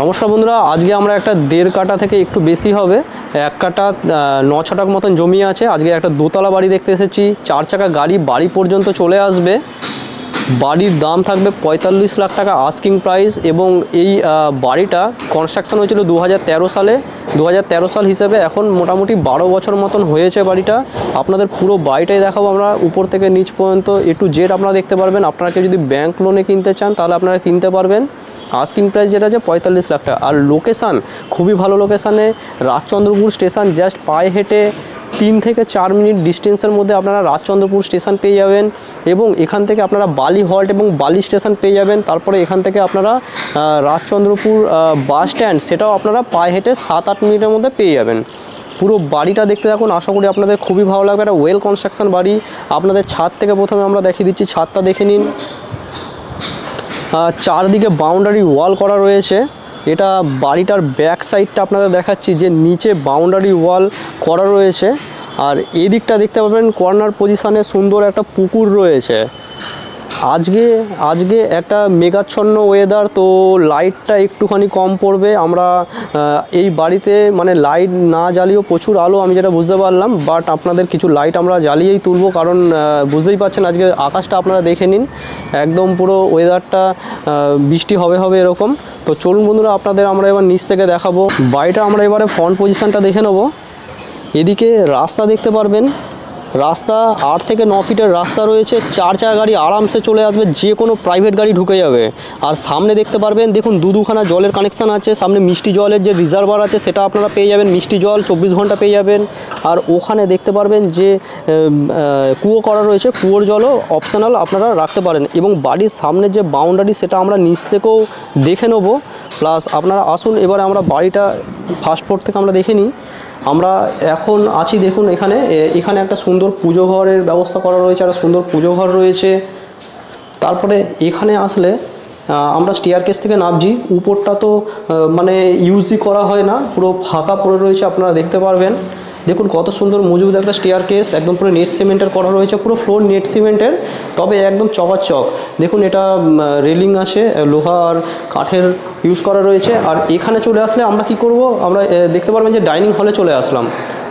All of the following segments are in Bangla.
নমস্কার বন্ধুরা, আজকে আমরা একটা 1.5 কাঠা থেকে একটু বেশি হবে 1 কাঠা 9 ছটাক মতন জমি আছে। আজকে একটা দোতলা বাড়ি দেখতে এসেছি। 4 চাকা গাড়ি বাড়ি পর্যন্ত চলে আসবে। বাড়ির দাম থাকবে 45 লাখ টাকা আস্কিং প্রাইস এবং এই বাড়িটা কনস্ট্রাকশন হয়েছিল 2013 সালে। 2013 সাল হিসেবে এখন মোটামুটি 12 বছর মতন হয়েছে বাড়িটা। আপনাদের পুরো বাড়িটাই দেখাবো আমরা উপর থেকে নিচ পর্যন্ত A to Z আপনারা দেখতে পারবেন। আপনারা কেউ যদি ব্যাংক লোনে কিনতে চান তাহলে আপনারা কিনতে পারবেন। আস্কিং প্রাইস যেটা আছে 45 লাখ টাকা। আর লোকেশান খুবই ভালো লোকেশানে, রাজচন্দ্রপুর স্টেশন জাস্ট পায়ে হেঁটে 3 থেকে 4 মিনিট ডিস্টেন্সের মধ্যে আপনারা রাজচন্দ্রপুর স্টেশন পেয়ে যাবেন এবং এখান থেকে আপনারা বালি হল্ট এবং বালি স্টেশন পেয়ে যাবেন। তারপরে এখান থেকে আপনারা রাজচন্দ্রপুর বাস স্ট্যান্ড সেটাও আপনারা পায়ে হেঁটে 7-8 মিনিটের মধ্যে পেয়ে যাবেন। পুরো বাড়িটা দেখতে থাকুন, আশা করি আপনাদের খুবই ভালো লাগবে। একটা ওয়েল কনস্ট্রাকশন বাড়ি। আপনাদের ছাদ থেকে প্রথমে আমরা দেখিয়ে দিচ্ছি, ছাদটা দেখে নিন। চারদিকে বাউন্ডারি ওয়াল করা রয়েছে। এটা বাড়িটার ব্যাক সাইডটা আপনাদের দেখাচ্ছি যে নিচে বাউন্ডারি ওয়াল করা রয়েছে। আর এই দিকটা দেখতে পাবেন কর্নার পজিশানে সুন্দর একটা পুকুর রয়েছে। আজকে একটা মেঘাচ্ছন্ন ওয়েদার, তো লাইটটা একটুখানি কম পড়বে। আমরা এই বাড়িতে মানে লাইট না জ্বালিয়েও প্রচুর আলো, আমি যেটা বুঝতে পারলাম। বাট আপনাদের কিছু লাইট আমরা জ্বালিয়েই তুলবো, কারণ বুঝতেই পারছেন আজকে আকাশটা আপনারা দেখে নিন, একদম পুরো ওয়েদারটা বৃষ্টি হবে এরকম। তো চলুন বন্ধুরা, আপনাদের আমরা এবার নিচ থেকে দেখাবো বাড়িটা। আমরা এবারে ফ্রন্ট পজিশানটা দেখে নেব। এদিকে রাস্তা দেখতে পারবেন, রাস্তা 8 থেকে 9 ফিটের রাস্তা রয়েছে। 4 চাকা গাড়ি আরামসে চলে আসবে, যে কোনো প্রাইভেট গাড়ি ঢুকে যাবে। আর সামনে দেখতে পারবেন দেখুন দুখানা জলের কানেকশান আছে। সামনে মিষ্টি জলের যে রিজার্ভার আছে সেটা আপনারা পেয়ে যাবেন, মিষ্টি জল 24 ঘন্টা পেয়ে যাবেন। আর ওখানে দেখতে পারবেন যে কুয়ো করা রয়েছে, কুয়োর জলও অপশনাল আপনারা রাখতে পারেন। এবং বাড়ির সামনে যে বাউন্ডারি সেটা আমরা নিচ থেকেও দেখে নেব। প্লাস আপনারা আসুন এবারে আমরা বাড়িটা ফার্স্ট ফ্লোর থেকে আমরা দেখে নিই। আমরা এখন আছি দেখুন এখানে একটা সুন্দর পুজো ঘরের ব্যবস্থা করা রয়েছে, একটা সুন্দর পুজো ঘর রয়েছে। তারপরে এখানে আসলে আমরা স্টেয়ারকেস থেকে নামছি। উপরটা তো মানে ইউজই করা হয় না, পুরো ফাঁকা পড়ে রয়েছে, আপনারা দেখতে পারবেন। দেখুন কত সুন্দর মজবুত একটা স্টেয়ারকেস, একদম পুরো নেট সিমেন্টের করা রয়েছে, পুরো ফ্লোর নেট সিমেন্টের, তবে একদম চকাচক। দেখুন এটা রেলিং আছে, লোহা আর কাঠের ইউজ করা রয়েছে। আর এখানে চলে আসলে আমরা কি করব, আমরা দেখতে পারবেন যে ডাইনিং হলে চলে আসলাম।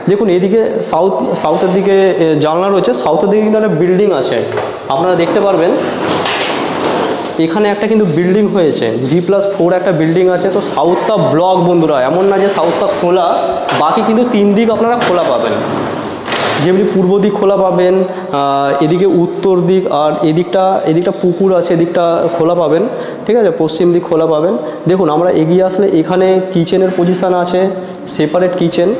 দেখুন এদিকে সাউথের দিকে জানলা রয়েছে, সাউথের দিকে কিন্তু একটা বিল্ডিং আছে, আপনারা দেখতে পারবেন। এখানে একটা কিন্তু বিল্ডিং হয়েছে, G+4 একটা বিল্ডিং আছে। তো সাউথটা ব্লক বন্ধুরা, এমন না যে সাউথটা খোলা, বাকি কিন্তু 3 দিক আপনারা খোলা পাবেন। যেমনি পূর্ব দিক খোলা পাবেন, এদিকে উত্তর দিক, আর এদিকটা পুকুর আছে, এদিকটা খোলা পাবেন, ঠিক আছে। পশ্চিম দিক খোলা পাবেন। দেখুন আমরা এগিয়ে আসলে এখানে কিচেনের পজিশান আছে, সেপারেট কিচেন।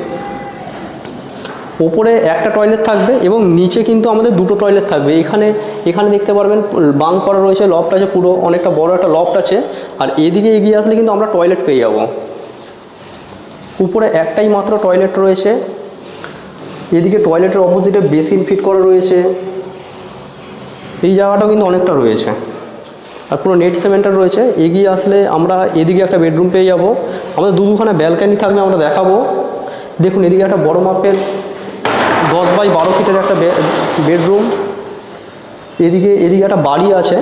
ওপরে একটা টয়লেট থাকবে এবং নিচে কিন্তু আমাদের 2টো টয়লেট থাকবে। এখানে দেখতে পারবেন বাঙ্ক করা রয়েছে, লফট আছে, পুরো অনেকটা বড় একটা লফট আছে। আর এদিকে এগিয়ে আসলে কিন্তু আমরা টয়লেট পেয়ে যাব। উপরে একটাই মাত্র টয়লেট রয়েছে। এদিকে টয়লেটের অপোজিটে বেসিন ফিট করা রয়েছে। এই জায়গাটাও কিন্তু অনেকটা রয়েছে, আর পুরো নেট সিমেন্টার রয়েছে। এগিয়ে আসলে আমরা এদিকে একটা বেডরুম পেয়ে যাব। আমাদের দুখানা ব্যালকানি থাকবে, আমরা দেখাবো। দেখুন এদিকে একটা বড় মাপের 10x12 ফিটের একটা বেডরুম। এদিকে একটা বাড়ি আছে।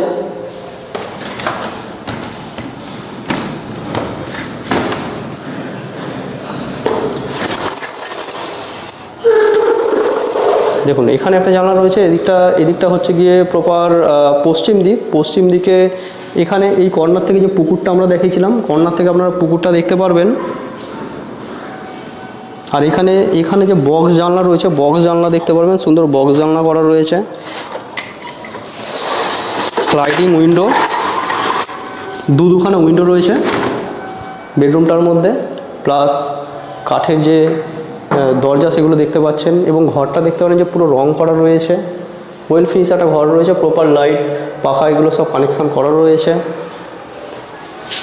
দেখুন এখানে একটা জানলা রয়েছে। এদিকটা হচ্ছে গিয়ে প্রপার পশ্চিম দিকে। এখানে এই কর্নার থেকে যে পুকুরটা আমরা দেখিয়েছিলাম, কর্নার থেকে আপনারা পুকুরটা দেখতে পারবেন। আর এখানে যে বক্স জানলা রয়েছে, বক্স জানলা দেখতে পারবেন, সুন্দর বক্স জানলা করা রয়েছে। স্লাইডিং উইন্ডো, দুখানা উইন্ডো রয়েছে বেডরুমটার মধ্যে, প্লাস কাঠের যে দরজা সেগুলো দেখতে পাচ্ছেন। এবং ঘরটা দেখতে পারেন যে পুরো রং করা রয়েছে, ওয়েল ফিনিশ একটা ঘর রয়েছে, প্রপার লাইট পাখা এগুলো সব কানেকশান করা রয়েছে।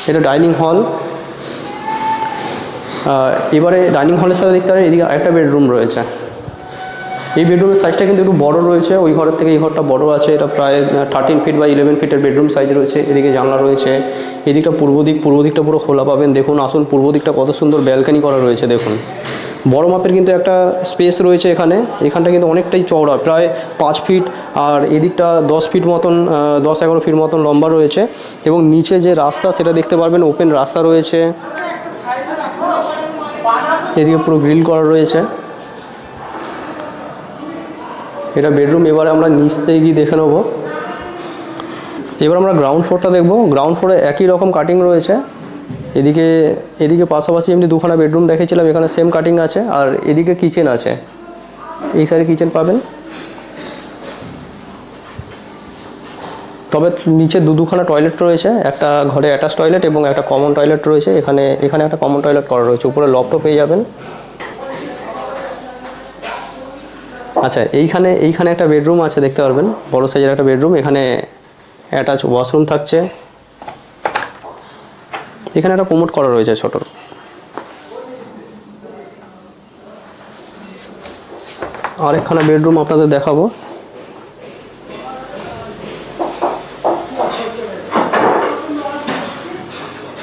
এটা ডাইনিং হল। এবারে ডাইনিং হলের সাথে দেখতে পারেন এদিকে একটা বেডরুম রয়েছে। এই বেডরুমের সাইজটা কিন্তু একটু বড় রয়েছে, ওই ঘরের থেকে এই ঘরটা বড় আছে। এটা প্রায় 13 ফিট বা 11 ফিটের বেডরুম সাইজ রয়েছে। এদিকে জানলা রয়েছে। এদিকটা পূর্ব দিকটা পুরো খোলা পাবেন। দেখুন আসুন পূর্ব দিকটা কত সুন্দর ব্যালকানি করা রয়েছে। দেখুন বড় মাপের কিন্তু একটা স্পেস রয়েছে এখানটা কিন্তু অনেকটাই চওড়া, প্রায় 5 ফিট, আর এদিকটা 10 ফিট মতন, 10-11 ফিট মতন লম্বা রয়েছে। এবং নিচে যে রাস্তা সেটা দেখতে পারবেন, ওপেন রাস্তা রয়েছে, এদিকে পুরো গ্রিল করা রয়েছে। এটা বেডরুম। এবারে আমরা নিচতে গিয়ে দেখে নেব। এবার আমরা গ্রাউন্ড ফ্লোরটা দেখব। গ্রাউন্ড ফ্লোরে একই রকম কাটিং রয়েছে, এদিকে পাশাপাশি এমনি দুখানা বেডরুম দেখেছিলাম, এখানে সেম কাটিং আছে। আর এদিকে কিচেন আছে, এই সাইডে কিচেন পাবেন। তবে নিচে দুখানা টয়লেট রয়েছে, একটা ঘরে অ্যাটাচ টয়লেট এবং একটা কমন টয়লেট রয়েছে। এখানে একটা কমন টয়লেট করা রয়েছে, উপরে লফটও পেয়ে যাবেন। আচ্ছা, এইখানে একটা বেডরুম আছে, দেখতে পারবেন, বড় সাইজের একটা বেডরুম। এখানে অ্যাটাচ ওয়াশরুম থাকছে, এখানে একটা কোমোড করা রয়েছে ছোট। আরেকখানা বেডরুম আপনাদের দেখাবো।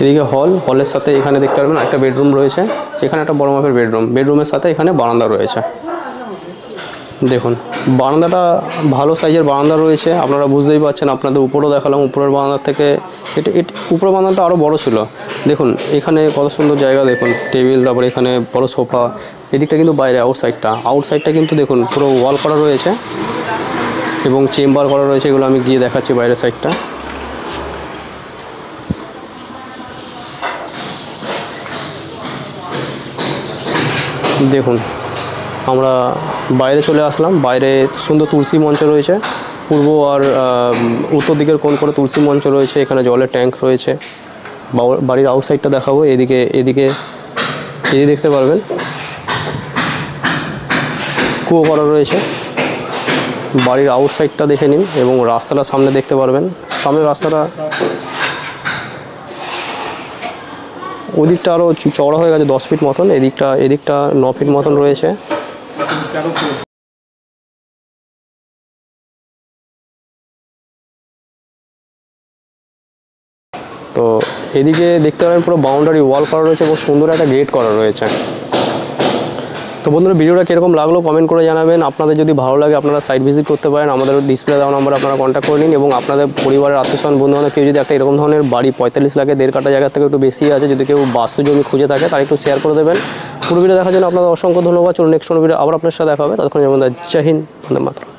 এদিকে হলের সাথে এখানে দেখতে পারবেন একটা বেডরুম রয়েছে। এখানে একটা বড় মাপের বেডরুমের সাথে এখানে বারান্দা রয়েছে। দেখুন বারান্দাটা ভালো সাইজের বারান্দা রয়েছে, আপনারা বুঝতেই পারছেন। আপনাদের উপরেও দেখালাম, উপরের বারান্দার থেকে উপরের বারান্দাটা আরও বড় ছিল। দেখুন এখানে কত সুন্দর জায়গা, দেখুন টেবিল, তারপরে এখানে বড় সোফা। এদিকটা কিন্তু বাইরে, আউটসাইডটা কিন্তু দেখুন পুরো ওয়াল করা রয়েছে এবং চেম্বার করা রয়েছে। এগুলো আমি গিয়ে দেখাচ্ছি বাইরের সাইডটা। দেখুন আমরা বাইরে চলে আসলাম। বাইরে সুন্দর তুলসী মঞ্চ রয়েছে, পূর্ব আর উত্তর দিকের কোণ করে তুলসী মঞ্চ রয়েছে। এখানে জলের ট্যাঙ্ক রয়েছে। বাড়ির আউটসাইডটা দেখাবো। এদিকে দেখতে পারবেন কুয়ো করা রয়েছে। বাড়ির আউটসাইডটা দেখে নিন এবং রাস্তাটা সামনে দেখতে পারবেন। সামনের রাস্তাটা ওদিকটা আরও চওড়া হয়ে গেছে, 10 ফিট মতন। এদিকটা 9 ফিট মতন রয়েছে। তো এদিকে দেখতে পাবেন পুরো বাউন্ডারি ওয়াল করা রয়েছে এবং সুন্দর একটা গেট করা রয়েছে। তো বন্ধুরা ভিডিওটা কীরকম লাগলো কমেন্ট করে জানাবেন। আপনাদের যদি ভালো লাগে আপনারা সাইট ভিজিট করতে পারেন, আমাদের ডিসপ্লে দেওয়া নাম্বারে আপনারা কন্ট্যাক্ট করে নিন। এবং আপনাদের পরিবারের আত্মীয়স্বজন বন্ধুবান্ধব কেউ যদি একটা এরকম ধরনের বাড়ি 45 লাখে 1.5 কাঠা জায়গা থেকে একটু বেশি আছে, যদি কেউ বাস্তু জমি খুঁজে থাকে তার একটু শেয়ার করে দেবেন। পুরো ভিডিও দেখার জন্য আপনাদের অসংখ্য ধন্যবাদ। চলুন নেক্সট ভিডিও আবার আপনার সাথে দেখা হবে। ততক্ষণ যেমন জয় হিন্দ, বন্দে মাতরম।